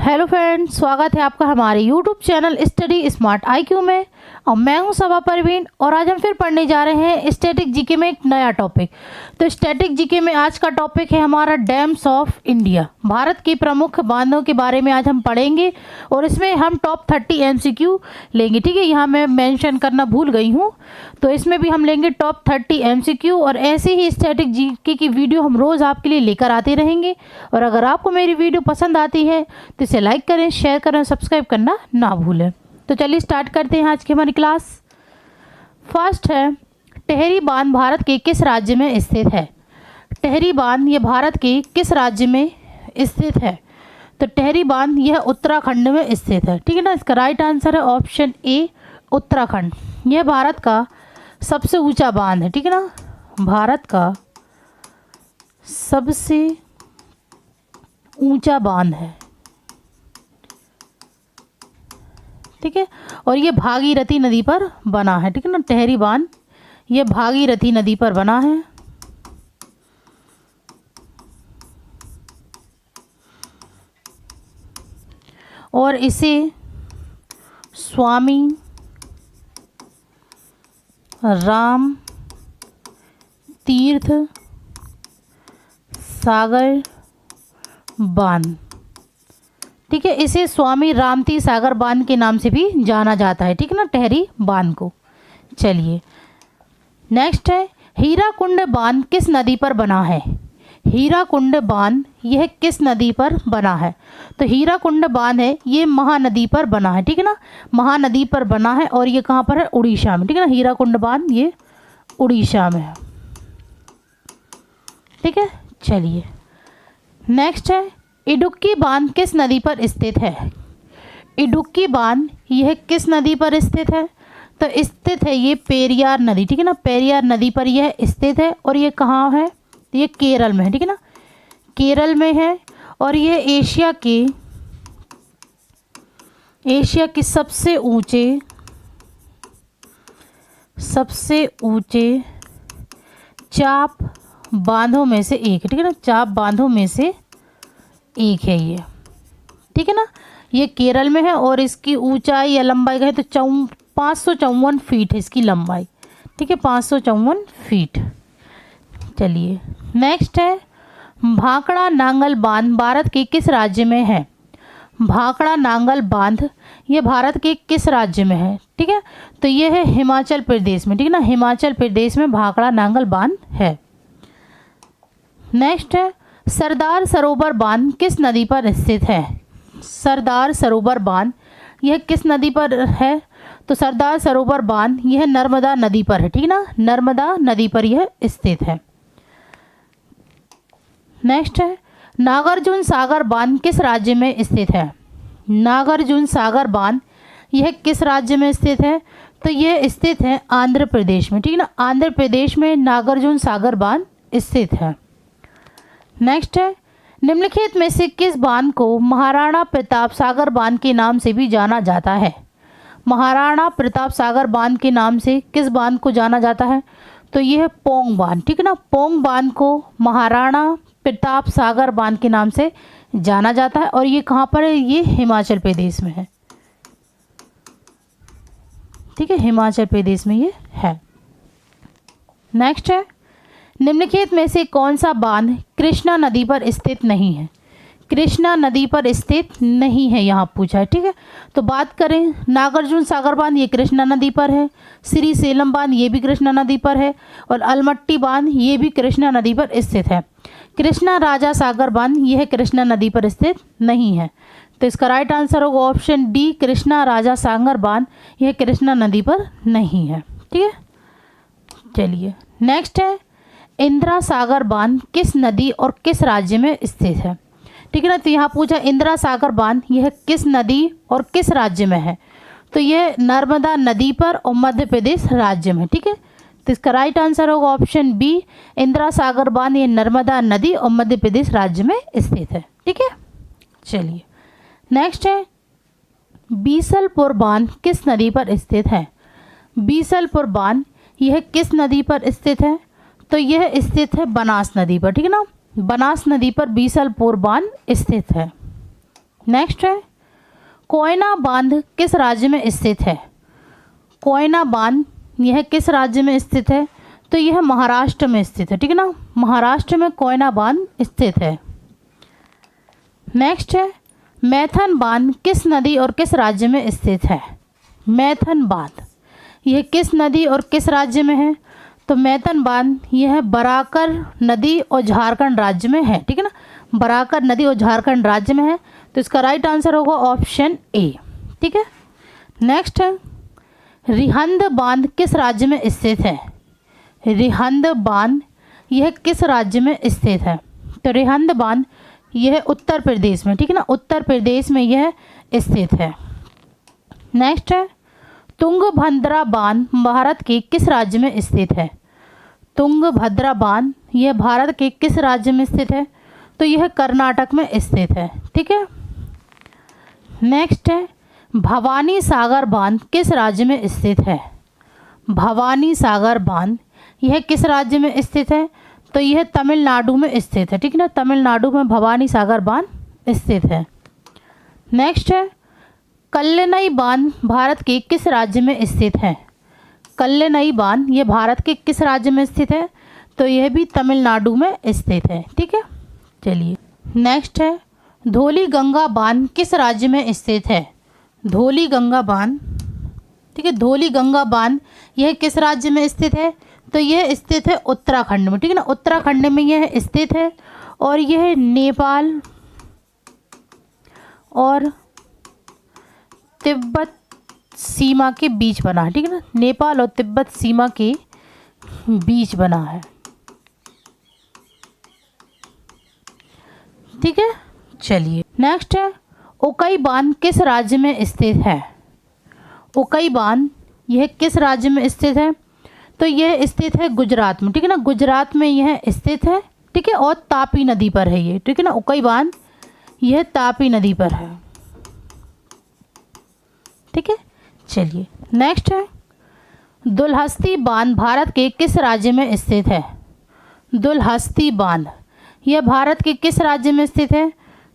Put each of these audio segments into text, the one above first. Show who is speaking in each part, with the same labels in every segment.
Speaker 1: Hello friends, स्वागत है आपका हमारे YouTube channel study smart IQ में। और मैं हूं सबा परवीन और आज हम फिर पढ़ने जा रहे हैं स्टैटिक जीके में एक नया टॉपिक। तो स्टैटिक जीके में आज का टॉपिक है हमारा डैम्स ऑफ इंडिया। भारत की प्रमुख बांधों के बारे में आज हम पढ़ेंगे और इसमें हम टॉप 30 एमसीक्यू लेंगे। ठीक है, यहाँ मैं मेंशन करना भूल गई हूँ, तो इसमें भी हम लेंगे टॉप 30 एमसीक्यू और ऐसे ही स्टैटिक जीके की वीडियो हम रोज़ आपके लिए लेकर आते रहेंगे। और अगर आपको मेरी वीडियो पसंद आती है तो इसे लाइक करें, शेयर करें, सब्सक्राइब करना ना भूलें। तो चलिए स्टार्ट करते हैं आज की हमारी क्लास। फर्स्ट है, टिहरी बांध भारत के किस राज्य में स्थित है? टिहरी बांध ये भारत के किस राज्य में स्थित है? तो टिहरी बांध यह उत्तराखंड में स्थित है। ठीक है ना, इसका राइट आंसर है ऑप्शन ए उत्तराखंड। यह भारत का सबसे ऊंचा बांध है। ठीक है ना, भारत का सबसे ऊंचा बांध है। ठीक है, और ये भागीरथी नदी पर बना है। ठीक है ना, टिहरी बांध ये भागीरथी नदी पर बना है। और इसे स्वामी राम तीर्थ सागर बांध, ठीक है, इसे स्वामी रामती सागर बांध के नाम से भी जाना जाता है। ठीक है ना, टिहरी बांध को। चलिए नेक्स्ट है, हीराकुंड बांध किस नदी पर बना है? हीराकुंड बांध यह किस नदी पर बना है? तो हीराकुंड बांध है ये महानदी पर बना है। ठीक है ना, महानदी पर बना है और ये कहाँ पर है? उड़ीसा में। ठीक है ना, हीराकुंड बांध ये उड़ीसा में है। ठीक है, चलिए नेक्स्ट है, इडुक्की बांध किस नदी पर स्थित है? इडुक्की बांध यह किस नदी पर स्थित है? तो स्थित है ये पेरियार नदी। ठीक है ना, पेरियार नदी पर यह स्थित है और ये कहाँ है? ये केरल में है। ठीक है ना, केरल में है और यह एशिया के सबसे ऊंचे चाप बांधों में से एक है। ठीक है ना, चाप बांधों में से एक है ये। ठीक है ना, ये केरल में है और इसकी ऊंचाई या लंबाई कहे तो 554 फीट है इसकी लंबाई। ठीक है, 554 फीट। चलिए नेक्स्ट है, भाखड़ा नांगल बांध भारत के किस राज्य में है? भाखड़ा नांगल बांध ये भारत के किस राज्य में है? ठीक है, तो ये है हिमाचल प्रदेश में। ठीक है ना, हिमाचल प्रदेश में भाखड़ा नांगल बांध है। नेक्स्ट है, सरदार सरोवर बांध किस नदी पर स्थित है? सरदार सरोवर बांध यह किस नदी पर है? तो सरदार सरोवर बांध यह नर्मदा नदी पर है। ठीक है ना, नर्मदा नदी पर यह स्थित है। नेक्स्ट है, नागार्जुन सागर बांध किस राज्य में स्थित है? नागार्जुन सागर बांध यह किस राज्य में स्थित है? तो यह स्थित है आंध्र प्रदेश में। ठीक है ना, आंध्र प्रदेश में नागार्जुन सागर बांध स्थित है। नेक्स्ट है, निम्नलिखित में से किस बांध को महाराणा प्रताप सागर बांध के नाम से भी जाना जाता है? महाराणा प्रताप सागर बांध के नाम से किस बांध को जाना जाता है? तो यह है पोंग बांध। ठीक है ना, पोंग बांध को महाराणा प्रताप सागर बांध के नाम से जाना जाता है और ये कहाँ पर है? ये हिमाचल प्रदेश में है। ठीक है, हिमाचल प्रदेश में ये है। नेक्स्ट है, निम्नलिखित में से कौन सा बांध कृष्णा नदी पर स्थित नहीं है? कृष्णा नदी पर स्थित नहीं है यहाँ पूछा है। ठीक है, तो बात करें नागार्जुन सागर बांध ये कृष्णा नदी पर है, श्री सेलम बांध ये भी कृष्णा नदी पर है और अलमट्टी बांध ये भी कृष्णा नदी पर स्थित है। कृष्णा राजा सागर बांध यह कृष्णा नदी पर स्थित नहीं है। तो इसका राइट आंसर होगा ऑप्शन डी, कृष्णा राजा सागर बांध यह कृष्णा नदी पर नहीं है। ठीक है, चलिए नेक्स्ट है, इंदिरा सागर बांध किस नदी और किस राज्य में स्थित है? ठीक है ना, तो यहाँ पूछा इंदिरा सागर बांध यह किस नदी और किस राज्य में है? तो यह नर्मदा नदी पर और मध्य प्रदेश राज्य में। ठीक है, तो इसका राइट आंसर होगा ऑप्शन बी, इंदिरा सागर बांध ये नर्मदा नदी और मध्य प्रदेश राज्य में स्थित है। ठीक है, चलिए नेक्स्ट है, बीसलपुर बांध किस नदी पर स्थित है? बीसलपुर बांध यह किस नदी पर स्थित है? तो यह स्थित है बनास नदी पर। ठीक है ना, बनास नदी पर बीसलपुर बांध स्थित है। नेक्स्ट है कोयना बांध किस राज्य में स्थित है? कोयना बांध यह किस राज्य में स्थित है? तो यह महाराष्ट्र में स्थित है, ठीक है ना, महाराष्ट्र में कोयना बांध स्थित है। नेक्स्ट है मैथन बांध किस नदी और किस राज्य में स्थित है? मैथन बांध यह किस नदी और किस राज्य में है? तो मैथन बांध यह बराकर नदी और झारखंड राज्य में है, ठीक है ना, बराकर नदी और झारखंड राज्य में है। तो इसका राइट आंसर होगा ऑप्शन ए, ठीक है। नेक्स्ट है रिहंद बांध किस राज्य में स्थित है? रिहंद बांध यह किस राज्य में स्थित है? तो रिहंद बांध यह उत्तर प्रदेश में, ठीक है ना, उत्तर प्रदेश में यह स्थित है। नेक्स्ट है तुंगभद्रा बांध भारत के किस राज्य में स्थित है? तुंगभद्रा बांध यह भारत के किस राज्य में स्थित है? तो यह कर्नाटक में स्थित है, ठीक है। नेक्स्ट है भवानी सागर बांध किस राज्य में स्थित है? भवानी सागर बांध यह किस राज्य में स्थित है? तो यह तमिलनाडु में स्थित है, ठीक है ना, तमिलनाडु में भवानी सागर बांध स्थित है। नेक्स्ट है कल्लेनई बांध भारत के किस राज्य में स्थित है? कल्लेनई बांध यह भारत के किस राज्य में स्थित है? तो यह भी तमिलनाडु में स्थित है, ठीक है। चलिए नेक्स्ट है धौली गंगा बांध किस राज्य में स्थित है? धौली गंगा बांध, ठीक है, धौली गंगा बांध यह किस राज्य में स्थित है? तो यह स्थित है उत्तराखंड में, ठीक है ना, उत्तराखंड में यह स्थित है और यह नेपाल और तिब्बत सीमा के बीच बना है, ठीक है ना, नेपाल और तिब्बत सीमा के बीच बना है, ठीक है। चलिए नेक्स्ट है उकई बांध किस राज्य में स्थित है? उकई बांध यह किस राज्य में स्थित है? तो यह स्थित है गुजरात में, ठीक है ना, गुजरात में यह स्थित है, ठीक है, और तापी नदी पर है ये, ठीक है ना, उकई बांध यह तापी नदी पर है, ठीक है। चलिए नेक्स्ट है दुलहस्ती बांध भारत के किस राज्य में स्थित है? दुलहस्ती बांध यह भारत के किस राज्य में स्थित है?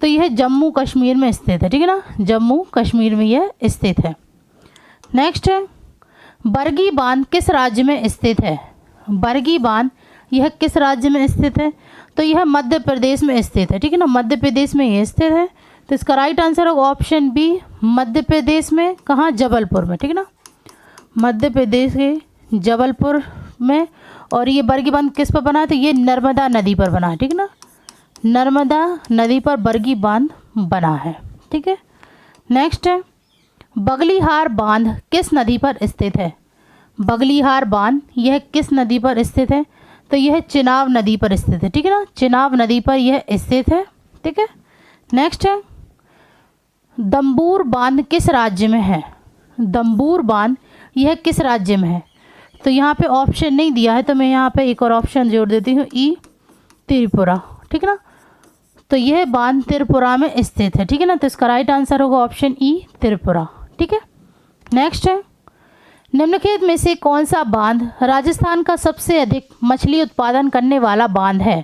Speaker 1: तो यह जम्मू कश्मीर में स्थित है, ठीक है ना, जम्मू कश्मीर में यह स्थित है। नेक्स्ट है बरगी बांध किस राज्य में स्थित है? बरगी बांध यह किस राज्य में स्थित है? तो यह मध्य प्रदेश में स्थित है, ठीक है ना, मध्य प्रदेश में यह स्थित है। तो इसका राइट आंसर होगा ऑप्शन बी, मध्य प्रदेश में, कहाँ? जबलपुर में, ठीक है ना, मध्य प्रदेश के जबलपुर में। और ये बरगी बांध किस पर बना है? तो ये नर्मदा नदी पर बना है, ठीक है ना, नर्मदा नदी पर बरगी बांध बना है, ठीक है। नेक्स्ट है बगलीहार बांध किस नदी पर स्थित है? बगलीहार बांध यह किस नदी पर स्थित है? तो यह चिनाब नदी पर स्थित है, ठीक है ना, चिनाब नदी पर यह स्थित है, ठीक है। नेक्स्ट है दम्बूर बांध किस राज्य में है? दम्बूर बांध यह किस राज्य में है? तो यहाँ पे ऑप्शन नहीं दिया है, तो मैं यहाँ पे एक और ऑप्शन जोड़ देती हूँ, ई त्रिपुरा, ठीक है ना, तो यह बांध त्रिपुरा में स्थित है, ठीक है ना, तो इसका राइट आंसर होगा ऑप्शन ई त्रिपुरा, ठीक है। नेक्स्ट है निम्नलिखित में से कौन सा बांध राजस्थान का सबसे अधिक मछली उत्पादन करने वाला बांध है?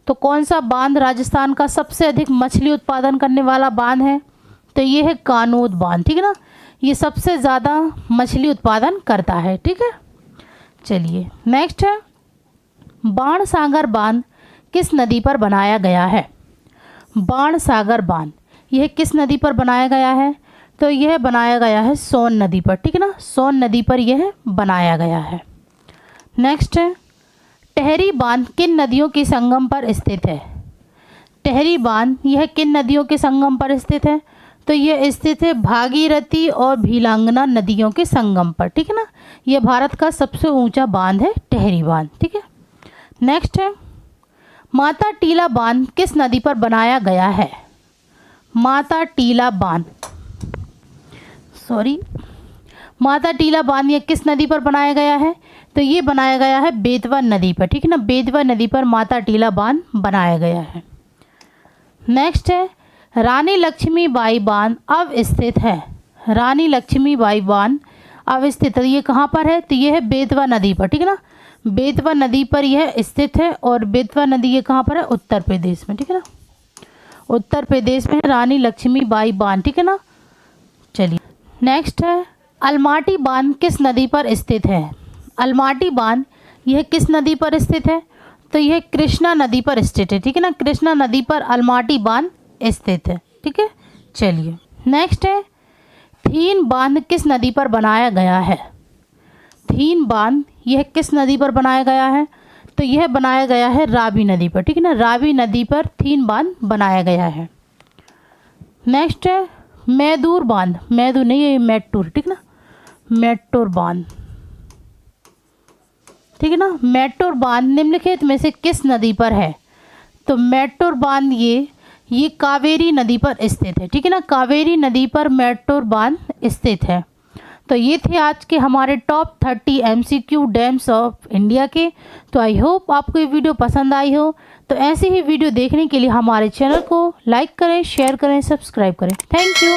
Speaker 1: तो कौन सा बांध राजस्थान का सबसे अधिक मछली उत्पादन करने वाला बांध है? तो ये है कानोद बांध, ठीक है ना, ये सबसे ज़्यादा मछली उत्पादन करता है, ठीक है। चलिए नेक्स्ट है बाणसागर बांध किस नदी पर बनाया गया है? बाणसागर बांध यह किस नदी पर बनाया गया है? तो यह बनाया गया है सोन नदी पर, ठीक है ना, सोन नदी पर यह बनाया गया है। नेक्स्ट है टेहरी बांध किन नदियों के संगम पर स्थित है? टेहरी बांध यह किन नदियों के संगम पर स्थित है? तो यह स्थित है भागीरथी और भीलांगना नदियों के संगम पर, ठीक है ना, यह भारत का सबसे ऊंचा बांध है टेहरी बांध, ठीक है। नेक्स्ट है माता टीला बांध किस नदी पर बनाया गया है? माता टीला बांध, माता टीला बांध यह किस नदी पर बनाया गया है? तो ये बनाया गया है बेतवा नदी पर, ठीक है ना, बेतवा नदी पर माता टीला बांध बनाया गया है। नेक्स्ट है रानी लक्ष्मीबाई बांध अब स्थित है? रानी लक्ष्मीबाई बांध अब स्थित है, ये कहाँ पर है? तो ये है बेतवा नदी पर, ठीक है ना, बेतवा नदी पर यह स्थित है और बेतवा नदी ये कहाँ पर है? उत्तर प्रदेश में, ठीक है ना, उत्तर प्रदेश में रानी लक्ष्मीबाई बांध, ठीक है ना। चलिए नेक्स्ट है, अलमाटी बांध किस नदी पर स्थित है। अलमाटी बांध यह किस नदी पर स्थित है, तो यह कृष्णा नदी पर स्थित है, ठीक है ना। कृष्णा नदी पर अलमाटी बांध स्थित है, ठीक है। चलिए नेक्स्ट है, थीन बांध किस नदी पर बनाया गया है। थीन बांध यह किस नदी पर बनाया गया है, तो यह बनाया गया है रावी नदी पर, ठीक है ना। रावी नदी पर थीन बांध बनाया गया है। नेक्स्ट है, मैदूर बांध, मैदूर नहीं है मेट्टूर, ठीक है ना। मेट्टूर बांध, ठीक है ना। मेट्टूर बांध निम्नलिखित में से किस नदी पर है, तो मेट्टूर बांध ये कावेरी नदी पर स्थित है, ठीक है ना। कावेरी नदी पर मेट्टूर बांध स्थित है। तो ये थे आज के हमारे top 30 MCQ dams of India के। तो आई होप आपको ये वीडियो पसंद आई हो। तो ऐसी ही वीडियो देखने के लिए हमारे चैनल को लाइक करें, शेयर करें, सब्सक्राइब करें। Thank you.